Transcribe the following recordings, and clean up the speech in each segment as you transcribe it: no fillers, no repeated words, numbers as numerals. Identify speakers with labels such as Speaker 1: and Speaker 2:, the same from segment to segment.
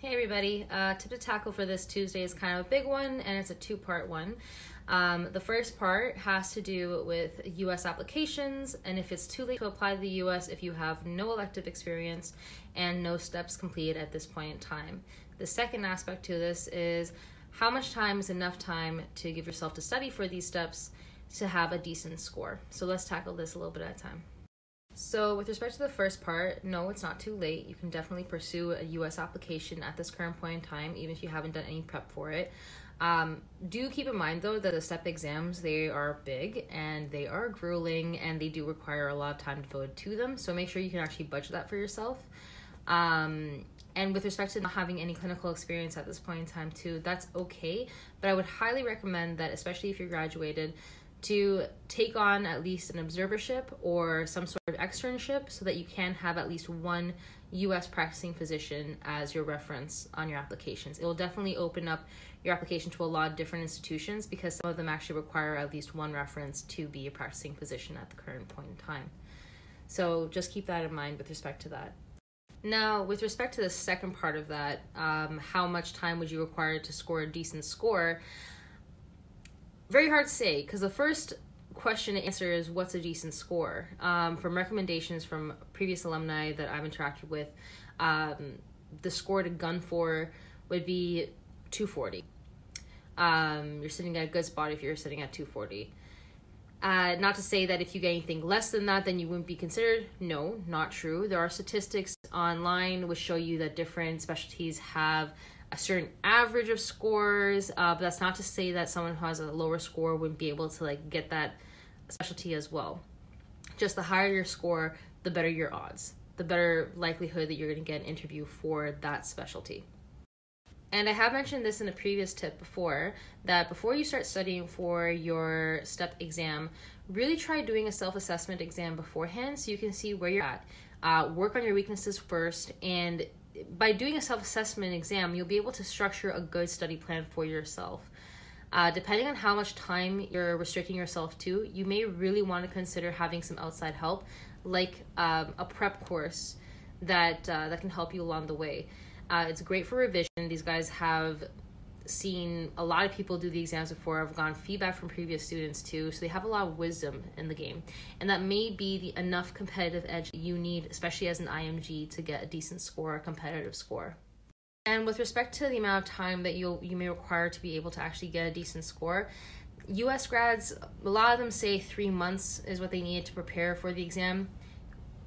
Speaker 1: Hey everybody, tip to tackle for this Tuesday is kind of a big one, and it's a two-part one. The first part has to do with US applications, and if it's too late to apply to the US if you have no elective experience and no steps completed at this point in time. The second aspect to this is how much time is enough time to give yourself to study for these steps to have a decent score. So let's tackle this a little bit at a time. So with respect to the first part, no, it's not too late. You can definitely pursue a US application at this current point in time, even if you haven't done any prep for it. Do keep in mind though that the step exams, they are big and they are grueling and they do require a lot of time devoted to them. So make sure you can actually budget that for yourself. And with respect to not having any clinical experience at this point in time too, that's okay. But I would highly recommend that, especially if you're graduated, to take on at least an observership or some sort of externship so that you can have at least one US practicing physician as your reference on your applications. It will definitely open up your application to a lot of different institutions because some of them actually require at least one reference to be a practicing physician at the current point in time. So just keep that in mind with respect to that. Now, with respect to the second part of that, how much time would you require to score a decent score? Very hard to say, because the first question to answer is what's a decent score? From recommendations from previous alumni that I've interacted with, the score to gun for would be 240. You're sitting at a good spot if you're sitting at 240. Not to say that if you get anything less than that, then you wouldn't be considered. No, not true. There are statistics online which show you that different specialties have a certain average of scores, but that's not to say that someone who has a lower score wouldn't be able to get that specialty as well. Just the higher your score, the better your odds, the better likelihood that you're going to get an interview for that specialty. And I have mentioned this in a previous tip before, that before you start studying for your STEP exam, really try doing a self-assessment exam beforehand so you can see where you're at. Work on your weaknesses first, and by doing a self-assessment exam, you'll be able to structure a good study plan for yourself. Depending on how much time you're restricting yourself to, you may really want to consider having some outside help, like a prep course that can help you along the way. It's great for revision. These guys have seen a lot of people do the exams before. I've gotten feedback from previous students too, so they have a lot of wisdom in the game, and that may be enough competitive edge you need, especially as an IMG, to get a decent score, a competitive score. And with respect to the amount of time that you may require to be able to actually get a decent score, US grads, a lot of them say 3 months is what they need to prepare for the exam.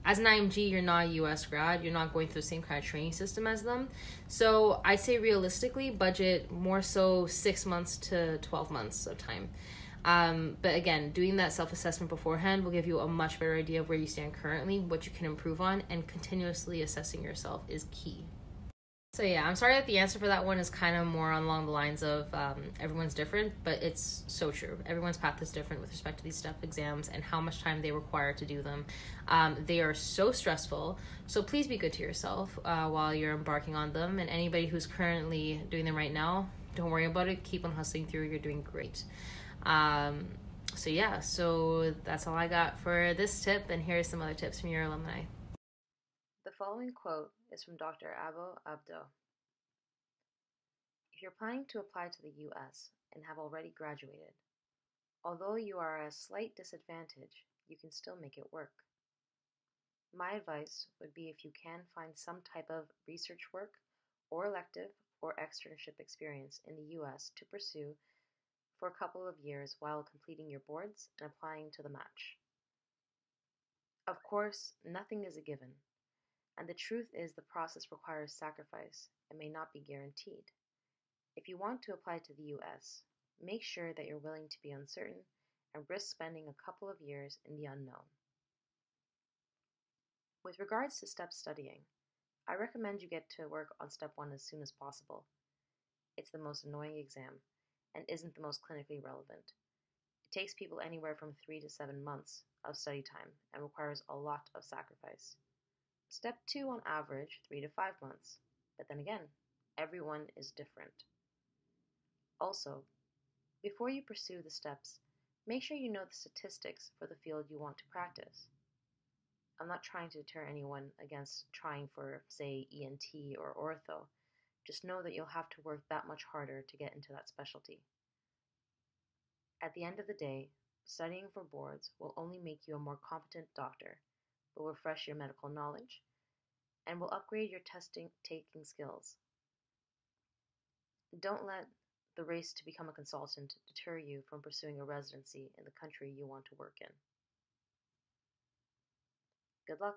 Speaker 1: As an IMG, you're not a US grad. You're not going through the same kind of training system as them. So I'd say realistically, budget more so 6 months to 12 months of time. But again, doing that self-assessment beforehand will give you a much better idea of where you stand currently, what you can improve on, and continuously assessing yourself is key. So yeah, I'm sorry that the answer for that one is kind of more along the lines of everyone's different, but it's so true. Everyone's path is different with respect to these STEP exams and how much time they require to do them. They are so stressful, so please be good to yourself while you're embarking on them. And anybody who's currently doing them right now, don't worry about it. Keep on hustling through. You're doing great. So yeah, so that's all I got for this tip, and here's some other tips from your alumni. The following quote is from Dr. Aboabdo. If you're planning to apply to the US and have already graduated, although you are at a slight disadvantage, you can still make it work. My advice would be, if you can, find some type of research work or elective or externship experience in the US to pursue for a couple of years while completing your boards and applying to the match. Of course, nothing is a given. And the truth is, the process requires sacrifice and may not be guaranteed. If you want to apply to the US, make sure that you're willing to be uncertain and risk spending a couple of years in the unknown. With regards to STEP studying, I recommend you get to work on Step 1 as soon as possible. It's the most annoying exam and isn't the most clinically relevant. It takes people anywhere from 3 to 7 months of study time and requires a lot of sacrifice. Step 2 on average 3 to 5 months, but then again, everyone is different. Also, before you pursue the steps, make sure you know the statistics for the field you want to practice. I'm not trying to deter anyone against trying for, say, ENT or ortho. Just know that you'll have to work that much harder to get into that specialty. At the end of the day, studying for boards will only make you a more competent doctor, will refresh your medical knowledge, and will upgrade your taking skills. Don't let the race to become a consultant deter you from pursuing a residency in the country you want to work in. Good luck!